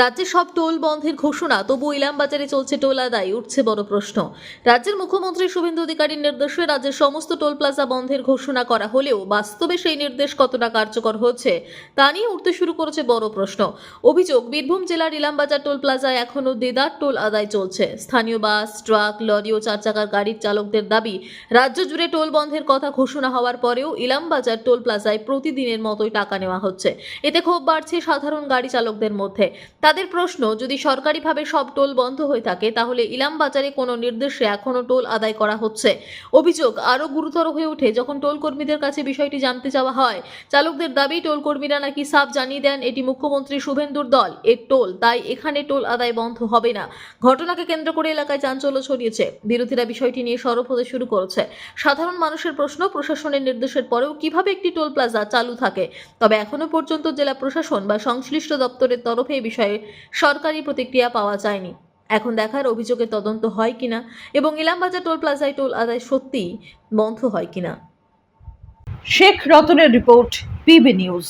রাজ্যে সব টোল বন্ধের ঘোষণা, তবু ইলামবাজারে চলছে টোল আদায়, উঠছে বড় প্রশ্ন। রাজ্যের মুখ্যমন্ত্রী শুভেন্দু অধিকারীর নির্দেশে রাজ্যের সমস্ত টোল প্লাজা বন্ধের ঘোষণা করা হলেও বাস্তবে সেই নির্দেশ কতটা কার্যকর হচ্ছে তা নিয়ে উঠতে শুরু করেছে বড় প্রশ্ন। অভিযোগ, বীরভূম জেলার ইলামবাজার টোল প্লাজায় এখনও দেদার টোল আদায় চলছে। স্থানীয় বাস, ট্রাক, লরি ও চার চাকার গাড়ির চালকদের দাবি, রাজ্য জুড়ে টোল বন্ধের কথা ঘোষণা হওয়ার পরেও ইলামবাজার টোল প্লাজায় প্রতিদিনের মতোই টাকা নেওয়া হচ্ছে। এতে ক্ষোভ বাড়ছে সাধারণ গাড়ি চালকদের মধ্যে। তাদের প্রশ্ন, যদি সরকারিভাবে সব টোল বন্ধ হয়ে থাকে তাহলে ইলামবাজারে কোনো নির্দেশে এখনো টোল আদায় করা হচ্ছে। অভিযোগ আরও গুরুতর হয়ে ওঠে যখন টোল কর্মীদের কাছে বিষয়টি জানতে চাওয়া হয়। চালকদের দাবি, টোল কর্মীরা নাকি সাফ জানিয়ে দেন এটি মুখ্যমন্ত্রী শুভেন্দুর দল এর টোল, তাই এখানে টোল আদায় বন্ধ হবে না। ঘটনাকে কেন্দ্র করে এলাকায় চাঞ্চল্য ছড়িয়েছে। বিরোধীরা বিষয়টি নিয়ে সরব হতে শুরু করেছে। সাধারণ মানুষের প্রশ্ন, প্রশাসনের নির্দেশের পরেও কিভাবে একটি টোল প্লাজা চালু থাকে? তবে এখনো পর্যন্ত জেলা প্রশাসন বা সংশ্লিষ্ট দপ্তরের তরফে এই বিষয়ে সরকারি প্রতিক্রিয়া পাওয়া যায়নি। এখন দেখার অভিযোগের তদন্ত হয় কিনা এবং ইলামবাজার টোল প্লাজায় টোল আদায় সত্যিই বন্ধ হয় কিনা। শেখ রতনের রিপোর্ট, পিবি নিউজ।